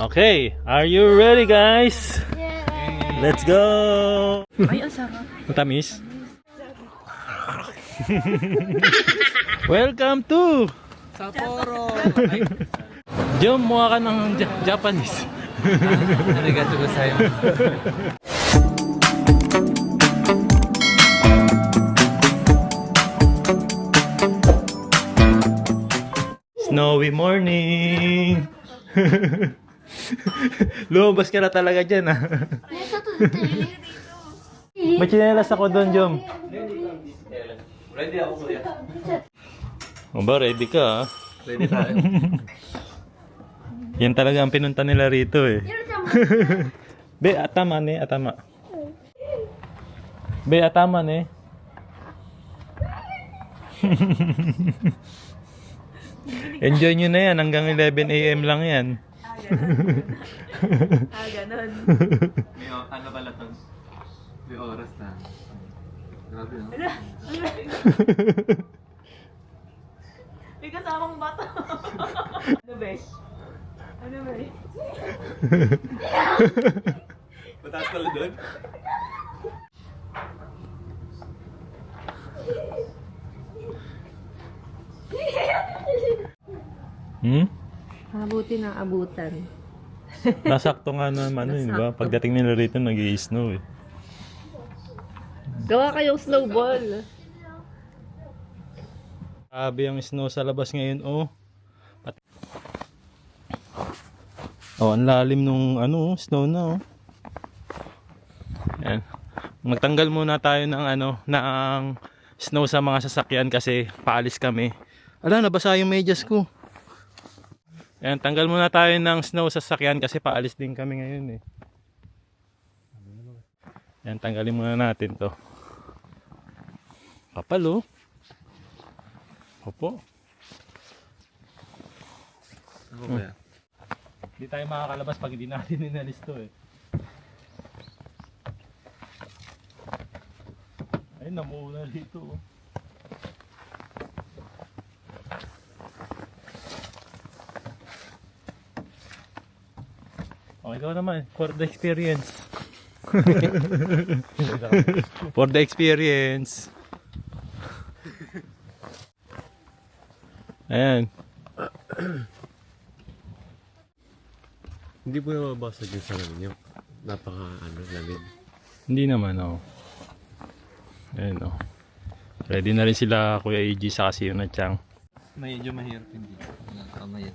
Okay, are you ready guys? Let's go! Ay, ang sarap. Matamis? Welcome to Sapporo! Jom, mukha ka ng Japanese. Arigato gozaimasu. Snowy morning! Lumabas ka na talaga dyan ah. May tsinelas ako doon, Jom. Ready ako kuya. O ba, ready ka ah? Ready tayo. Yan talaga ang pinunta nila rito eh. Be, atama ne, atama. Be, atama ne. Enjoy nyo na yan, hanggang 11 AM lang yan. Ganon. Ano pala to? May oras na. Grabe no? May kasamang bata. Ano ba? Ano ba? Mataas pala doon? Abuti ng abutan. Nasakto nga naman yun, di ba? Pagdating nila rito, nag-i-snow eh. Gawa kayong snowball. Grabe ang snow sa labas ngayon, oh. Oh, ang lalim nung ano, snow na, oh. Yan. Magtanggal muna tayo ng ano, ng snow sa mga sasakyan kasi paalis kami. Ala, nabasa yung medyas ko. Yan, tanggal muna tayo ng snow sa sasakyan kasi paalis din kami ngayon eh. Yan, tanggalin muna natin to. Kapal, oh. Opo. Ano ba? Hindi tayo makakalabas pag hindi natin inalis to eh. Ay, namuuna dito, oh. Oh, ikaw naman, for the experience. For the experience. Ayan. Hindi po nababasag yung salamin nyo. Lamig. Hindi naman, oh. Ayan, oh. Ready na rin sila Kuya EG sa kasi yun na Chang. Medyo mahirap hindi. Tama yan.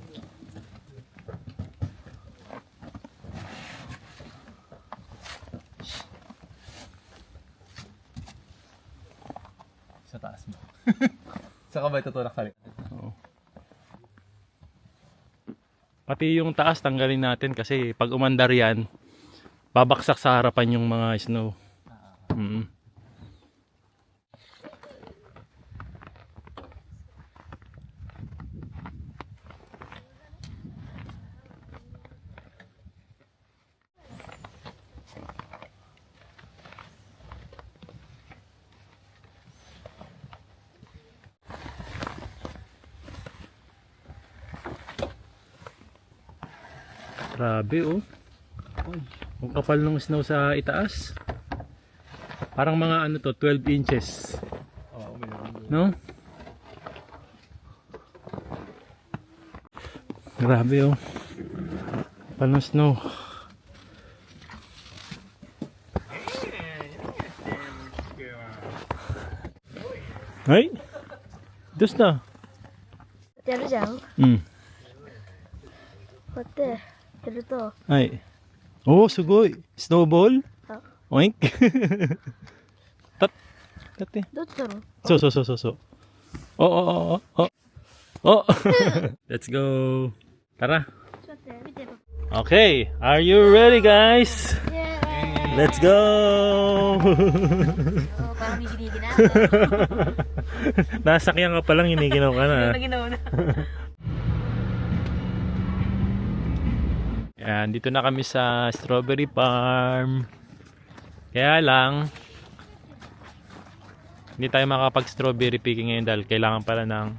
Sa taas mo. Saka ba tutulak sa likod? Oo. Pati yung taas tanggalin natin kasi pag umandar yan, babaksak sa harapan yung mga snow. Grabe, oh. Ang kapal ng snow sa itaas. Parang mga ano to, 12 inches. Oo, meron. No? Grabe, oh. Kapal ng snow. Ay! Dos na. やるじゃん。こ Mm. うやってやると、 Ay. Oh, sugoi. Snowball? Ah. Oink. Tate. どっちだろう。So. Oh. Oh. Let's go. Tara. ちょっと待って、見てよ。 Okay, are you ready guys? Let's go. Oh, parang gigigil na. Nasakyan ka pa lang, hiniginaw ka na. Ginawa na. Yan, dito na kami sa strawberry farm. Kaya lang, hindi tayo makapag strawberry picking ngayon dahil kailangan pala ng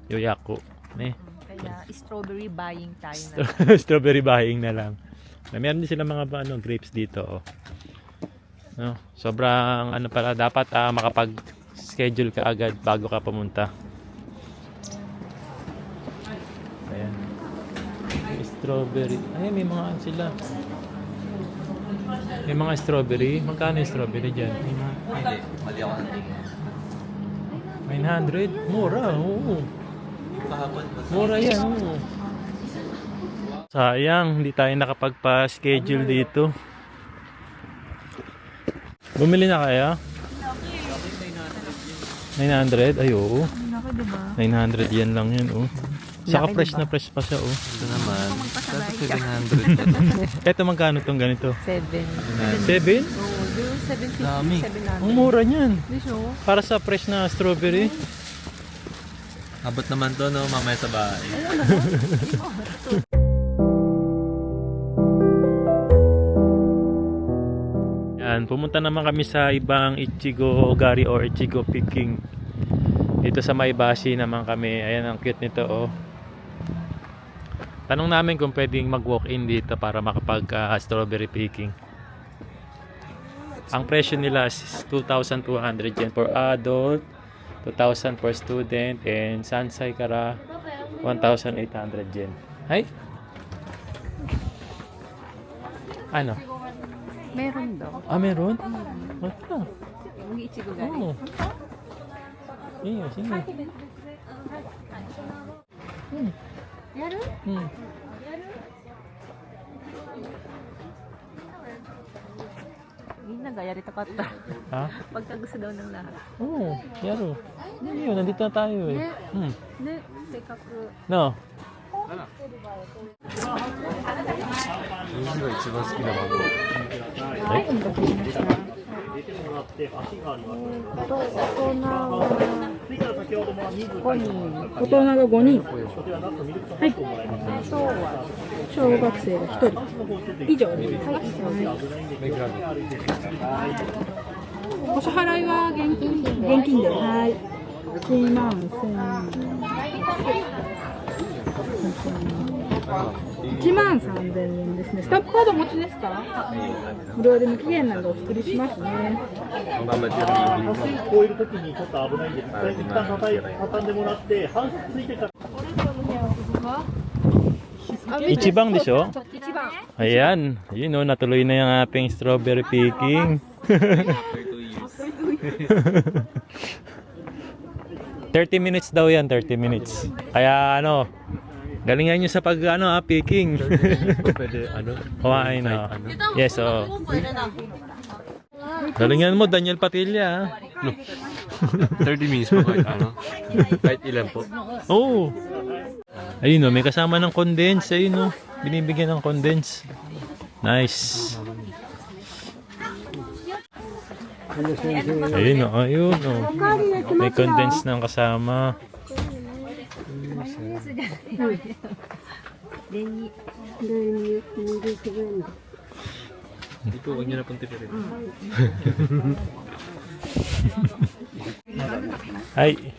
yoyaku. Eh. Kaya strawberry buying tayo na. Strawberry buying na lang. Meron din sila mga grapes dito. Oh. No, sobrang ano pala, dapat makapag-schedule ka agad bago ka pumunta. Ayan. May strawberry. Ay, may mga ano sila. May mga strawberry. Magkano yung strawberry dyan? Hindi, mali ako ng tingin. 900? Mura, oo. Kahapon, Mura yan, oo. Sayang, hindi tayo nakapagpa-schedule dito. Bumili na kaya? 900? Ay, oo. 900 yan lang yan, oh. Saka fresh na fresh pa siya, oh. ito naman. Dapat 700. Eto, magkano tong ganito? 7. 7? Oo, yung 750, Dami. 700. Ang mura niyan. Di siya? Para sa fresh na strawberry. Abot naman to, no? Mamaya sa bahay. Yan, pumunta naman kami sa ibang Ichigo Gari or Ichigo picking. Dito sa Maebashi naman kami. Ayan, ang cute nito, oh. Tanong namin kung pwedeng mag-walk-in dito para makapag strawberry picking. Ang presyo nila is 2,200 yen for adult, 2,000 for student, and Sansai Kara 1,800 yen. Hay? Ano? Meron daw. Ah, meron? What na? Yung Ichigo Gari. Oo. Iyo, sige. Meron? Hmm. Hindi na, gaya rito ka ta. Ha? Pagka gusto daw ng lahat. Oo, yaro. Yun, nandito na tayo eh. Hmm. Ne, sekaku. No. 僕が一番好きな番号。大人が5人、はい、小学生が1人以上です。お支払いは現金で、はい、1万1万3000円ですね。スタンプカードお持ちですか？無料で無期限なんでお作りしますね。こういう時にちょっと危ないんで、一旦畳んでもらって、半数ついてから。 Ichibang di siya? Ayan. Yun o, natuloy na yung ating strawberry picking. 30 minutes daw yan, 30 minutes. Kaya ano, galingan nyo sa picking. Pwede, ano? Kumain na. Yes, oo. Galingan mo, Daniel Patilla. 30 minutes po kahit ano? Kahit ilan po? Oo. Ayun o, may kasama ng condense. Ayun o, binibigyan ng condense. Nice. Ayun o, ayun o. May condense ng kasama. Hindi po, huwag niyo na pong tipirin. Hai.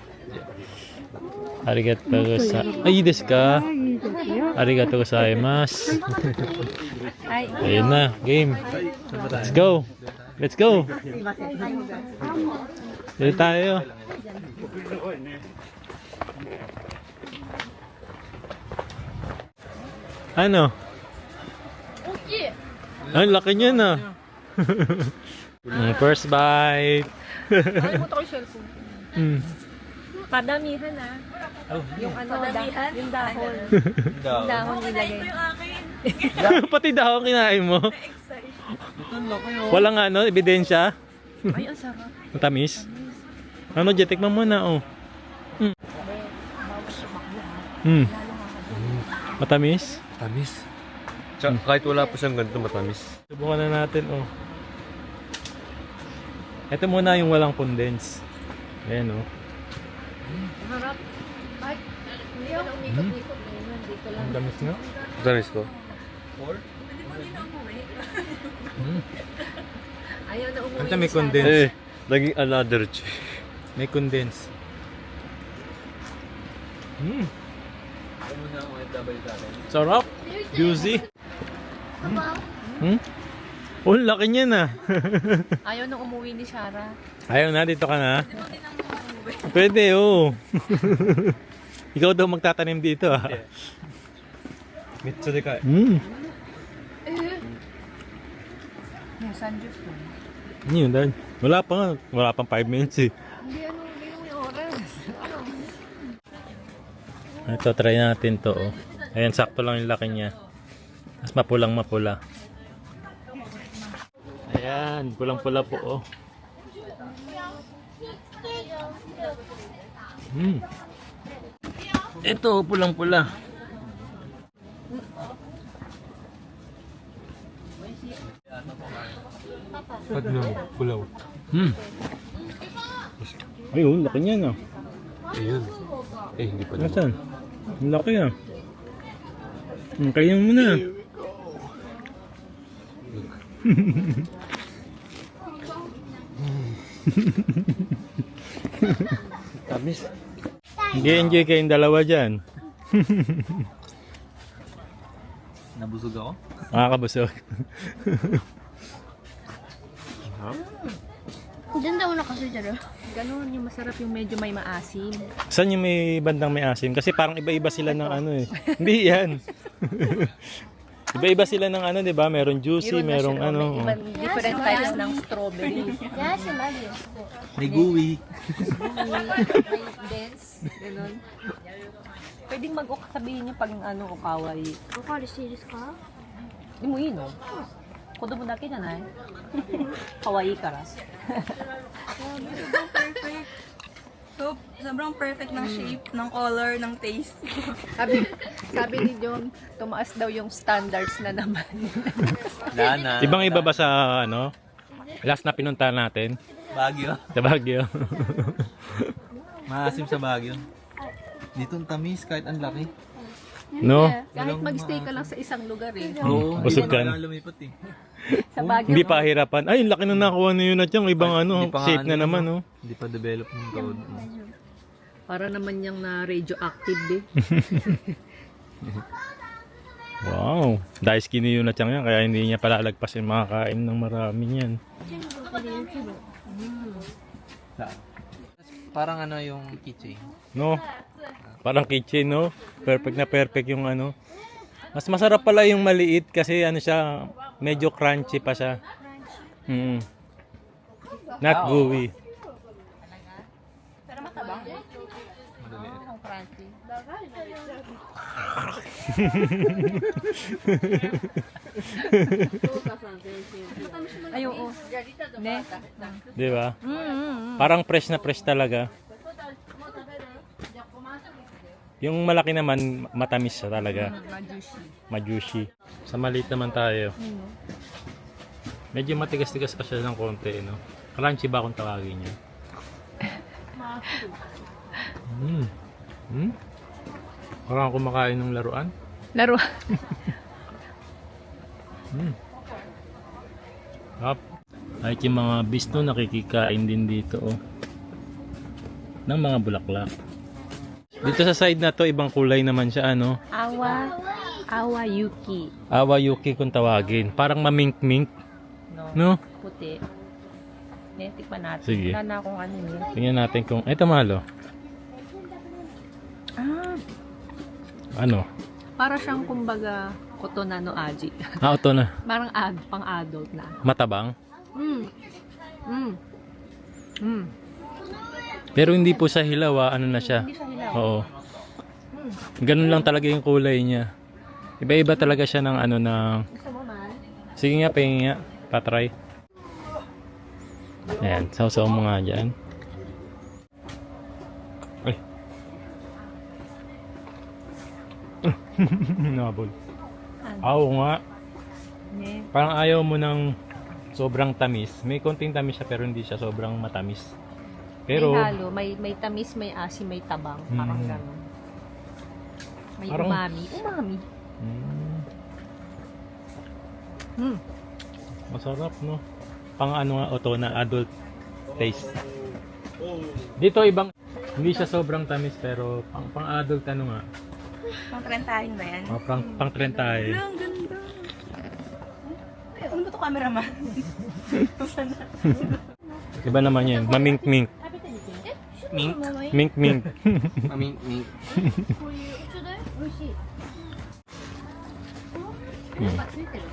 Arigatou gozaimasu. Ay, desu ka? Arigatou gozaimasu. Ayun na, game. Let's go. Let's go. Dito tayo. Ano? Ay, laki niya na. First bite. Nakalimutan ko yung cellphone. Mm. Padamihan ah. Yung ano, yung dahon. Yung dahon nilagay. Pati daw ang kinain mo. Walang ano, ebidensya. Ay, ang sarap. Matamis. Ano, Jet, tikman mo na, oh. Mm. Mm. Matamis. Matamis. Tsaka, kahit wala pa siyang ganito, matamis. Subukan na natin, oh. Ito muna yung walang condense. Ayan, oh. Harap. Ay, hindi ako umikot-ikot. Dito lang. Ang damis nga. Matamis po. Ayaw na umuwi. Ito may condense. Eh, naging another check. May condense. Mm. Sarap. Juicy. Hmm? Oh, laki niya na. Ayaw nang umuwi ni Shara. Ayaw na, dito ka na. Pwede, oo. Ikaw daw magtatanim dito, ah. めっちゃでかい。 Hmm. Yung 30 po. Ano yun, dahil? Wala pa nga. Wala pang 5 minutes, eh. Hindi may oras. Ito, try natin to, oh. Ayan, sakto lang yung laki niya. Mas mapulang mapula. Ayan, pulang-pula po, oh. Ito, pulang-pula. Pag na, pulaw. Ayun, laki niya, no? Ayun. Eh, hindi pa naman. Nasaan? Ang laki, ah. Kainin mo na. Tamis. Enjoy kayong dalawa dyan. Nabusog ako? Makakabusog. Diyan daw nakasudyaro. Ganun yung masarap yung medyo may maasim. Saan yung may bandang may asim? Kasi parang iba-iba sila ng ano eh. Hindi yan. Iba-iba sila ng ano, di ba? Meron juicy, merong ano. May different types ng strawberry. Yan si Mario. May gooey. May dense. Ganun. Pwedeng sabihin niyo pag ano, okaway. おかわりしていいですか Hindi mo yun, no? Kodomo dake janai? Kawaii kara. Perfect. So, sobrang perfect ng shape, ng color, ng taste. Sabi ni John, tumaas daw yung standards na naman. Lana. Ibang iba ba sa ano? Last na pinunta natin? Baguio. Sa Baguio. Maasim sa Baguio. Dito ang tamis kahit ang laki. No? Kahit mag-stay ka lang sa isang lugar eh. Oo. Busog ka. Hindi lumipat eh. Sa Baguio. Hindi pa hirapan. Ay, laki na nakuha na yun at yung ibang ano, Hindi pa nga shape na ano, naman, oh. Hindi pa develop ng code. Para naman yung na radioactive eh. Wow. Dahil skinny yun at yan, kaya hindi niya palalagpas yung makakain ng marami niyan. Parang ano yung keychain. No? Parang kitchen, no? Perfect na perfect yung ano. Mas masarap pala yung maliit kasi ano siya, medyo crunchy pa siya. Not gooey. Pero matabang. Ang crunchy. Ay, oo. Ne? Di ba? Parang fresh na fresh talaga. Yung malaki naman, matamis siya talaga. Majushi. Sa maliit naman tayo. Medyo matigas-tigas pa siya ng konti, no? Crunchy ba kung tawagin niya? Parang kumakain ng laruan. Laro. Up. Kahit yung mga bisto nakikikain din dito, oh. Ng mga bulaklak. Dito sa side na to, ibang kulay naman siya, ano? Awa Yuki. Awa Yuki kung tawagin. Parang mamink-mink, No? no? Puti. Ne, tikman natin. Sige. Wala na akong ano yun. Tingnan natin kung... Ito, malo. Ano? Para siyang kumbaga kotonano aji. Ito na. Parang pang-adult na. Matabang. Mm. Pero hindi po sa hilaw, ano na siya. Hindi siya hilaw. Oo. Ganun lang talaga yung kulay niya. Iba-iba talaga siya ng ano ng... Gusto mo man? Sige nga, pahingi nga. Patry. Ayan, sausaw mo nga dyan. Ay. Nabol. Oo nga. Ne. Parang ayaw mo ng sobrang tamis. May konting tamis siya pero hindi siya sobrang matamis. Pero May halo, may tamis, may asim, may tabang. Parang gano'n. May Parang- umami. masarap, no? Pang ano nga, ito na adult taste. Dito ibang, hindi siya sobrang tamis pero pang adult ano nga. Pang trentahin ba yan? Oh, pang trend tayo. Ang ganda. Ay, ano ba ito cameraman? Iba naman yun. Mamink-mink. Mink? Mink-mink. Mink.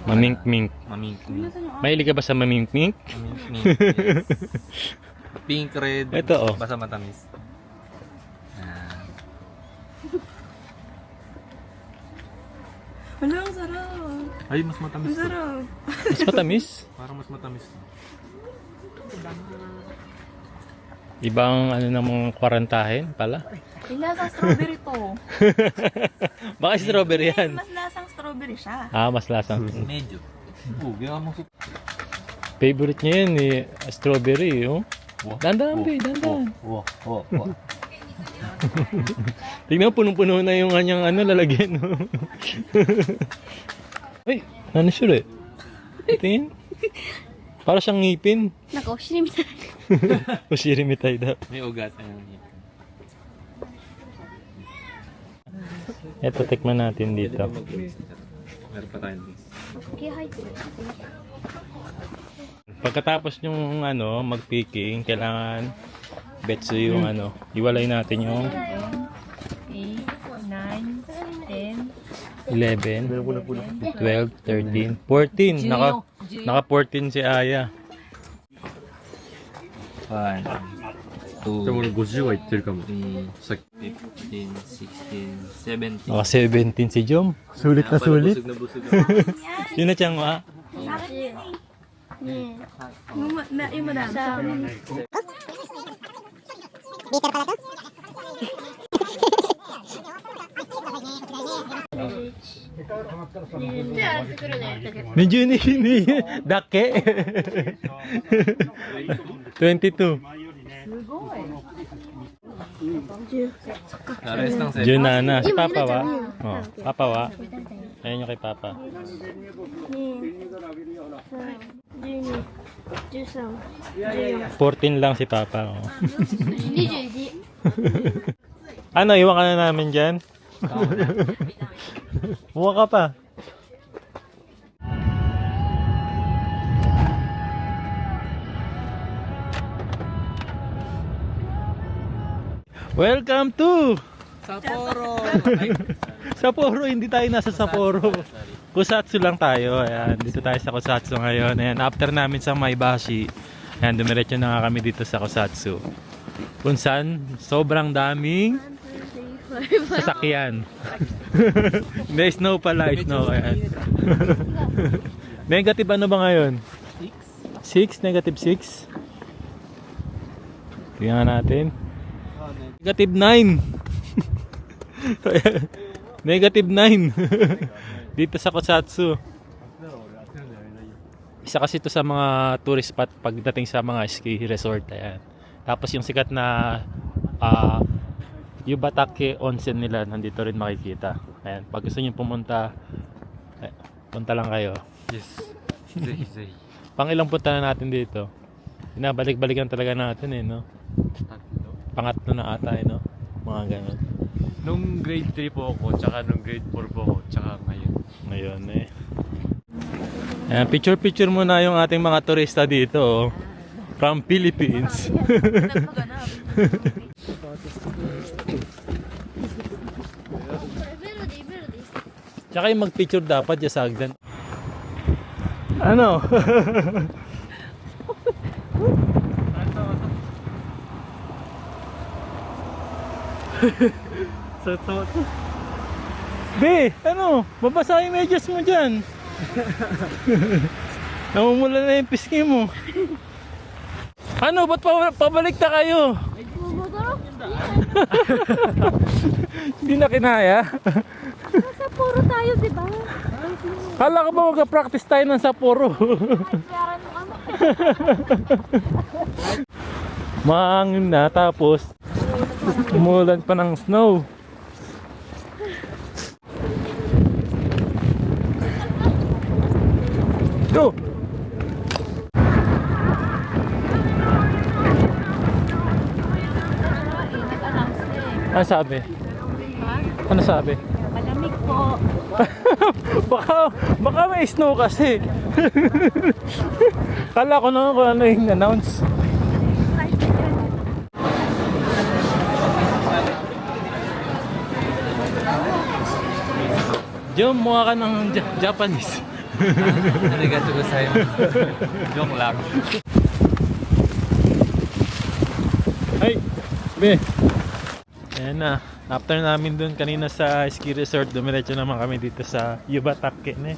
Mamink-mink. Mink. Mahilig ka ba sa mamink-mink? Mink. Yes. Pink, red. Ito, oh. Basta matamis. Ah. Wala, ang sarap. Ay, mas matamis. Ang sarap. Mas matamis. Parang mas matamis. Ibang ano ng mga kwarantahin pala. Yung lasang strawberry to. Baka strawberry yan. Mas lasang strawberry siya. Ah, mas lasang. Medyo. Ginawa mo soup. Favorite niya yan eh. Strawberry, oh. Dandan, be. Dandan. Wow. Tingnan mo, punong-puno na yung kanyang ano, lalagyan. No? Ay, ano siya eh? Tingin. Para siyang ngipin. なんかお尻みたい。 Ushirimitay daw. May ugat na yun. Ito, tikman natin dito. Meron pa tayo. 毛入ってる。 Pagkatapos yung ano, mag-picking, kailangan betso yung ano, iwalay natin yung 8, 9, 10. 11, 12, 13, 14. Naka 14 si Aya. 1, 2, でも俺50は言ってるかも。 3, さっき。 15, 16, 17. Naka 17 si Jom. Sulit na sulit. Busog na busog. Yun na siyang ma. ね Yung madami. Medyo ni dake. 22. Nares ng 7. Junana. Si Papa wa. Oh, Papa wa. Ayun yung kay Papa. 12、13、14。 14 lang si Papa. Oh. 22。 Ano, iwan ka na namin dyan? Buwa ka pa. Welcome to Sapporo! Sapporo. Hindi tayo nasa Sapporo. Kusatsu lang tayo. Ayan, dito tayo sa Kusatsu ngayon. Ayan, after namin sa Maebashi, ayan, dumiretso na nga kami dito sa Kusatsu. Kung saan, sobrang daming sasakyan. May snow pala, snow. Ayan. Negative ano ba ngayon? 6? Negative 6? Tingnan natin. Negative 9. Negative 9. Dito sa Kusatsu. Isa kasi ito sa mga tourist spot pagdating sa mga ski resort. Ayan. Tapos yung sikat na Yubatake Onsen nila nandito rin makikita. Ayan. Pag gusto nyo pumunta, punta lang kayo. Yes. Zehi. Pang ilang punta na natin dito? Binabalik-balikan talaga natin eh, no? Pangatlo na ata eh, no? Mga ganun. Nung grade 3 po ako, tsaka nung grade 4 po ako, tsaka ngayon. Ngayon eh. Ayan, picture muna yung ating mga turista dito. Oh. From Philippines. Tsaka yung mag-picture dapat yung sagdan. Ano? Be, ano? Babasa yung medyas mo dyan. Namumula na yung pisngi mo. Ano? Ba't pabalik na kayo? Hindi na kinaya. Sapporo tayo, di ba? Kala ko ba mag-practice tayo ng Sapporo? Mahangin na tapos umulan pa ng snow. Go! Ano sabi? Ano sabi? po. baka may snow kasi. Kala ko naman kung ano yung announce. Jom, mukha ka ng Japanese. Arigatou gozaimasu. Joke lang. Ay, be. Ayan na. After namin dun kanina sa ski resort, dumiretso naman kami dito sa Yubatake, ne?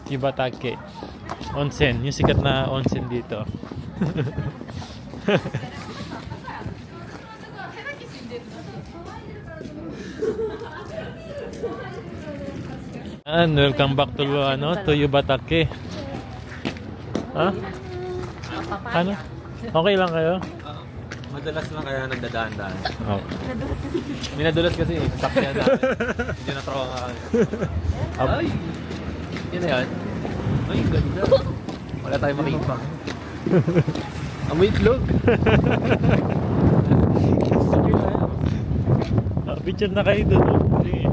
Yubatake Onsen, yung sikat na onsen dito. And welcome back to to Yubatake. Ha? Ano? Okay lang kayo? Madalas lang kaya nagdadaan-daan. Okay. Minadulas kasi sakyan namin. Hindi na trawa nga kami. Ay! Yun na yan. Ay, ganda. Wala tayong makita. Amoy itlog. Picture na kayo doon. Sige.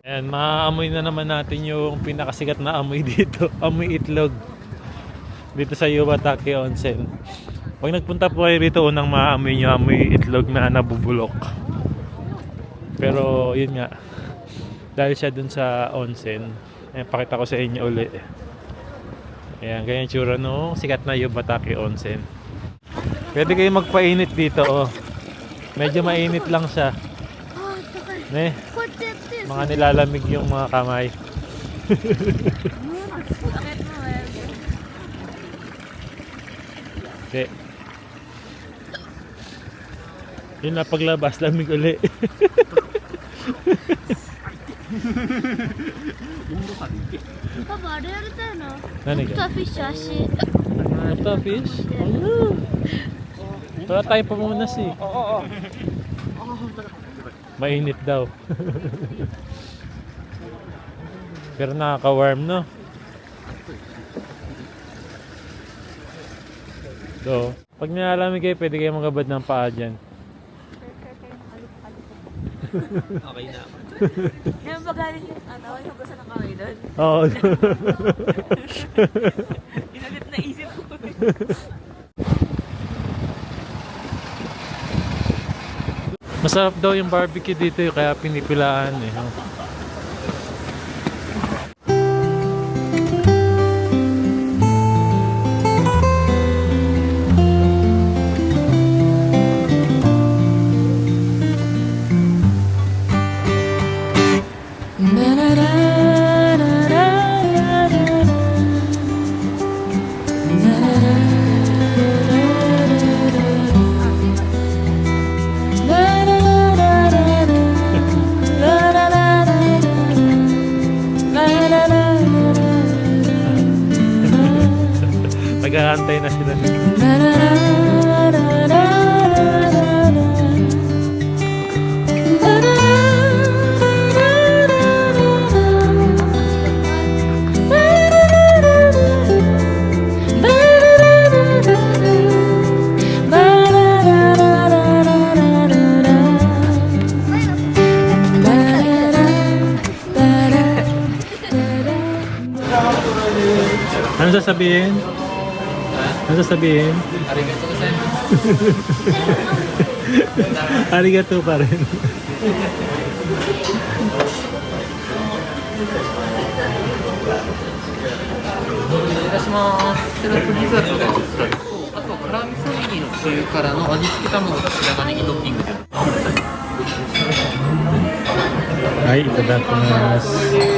Ayan, maaamoy na naman natin yung pinakasikat na amoy dito. Amoy itlog. Dito sa Yubatake Onsen. Pag nagpunta po kayo rito, unang maaamoy nyo amoy itlog na nabubulok. Pero yun nga, dahil siya dun sa onsen, ayan, pakita ko sa inyo uli. Ayan, ganyan tsura no, sikat na Yubatake Onsen. Pwede kayo magpainit dito, oh. Medyo mainit lang siya. Ne, mga nilalamig yung mga kamay. Okay. Yun na, paglabas, lamig uli. Papa, あれやりたいな。 Nani オク ka? タフィッシュ足。 Octofish? Ano? Wala tayo pamunas eh. Mainit daw. Pero nakaka-warm, no? So, pag nilalamig kayo, pwede kayo magabad ng paa dyan. Okay na. Yung pagaling yung ano, yung gusto ng kamay doon. Oo. Inalit na isip ko. Masarap daw yung barbecue dito, kaya pinipilaan eh. No? Nag-aantay na sila. Ano sasabihin? Ano sasabihin? Arigatou gozaimasu. Arigato pa rin.セロップリゾットがあと辛味噌ネギのつゆからの味付け卵と白髪ネギトッピングで。はい、いただきます。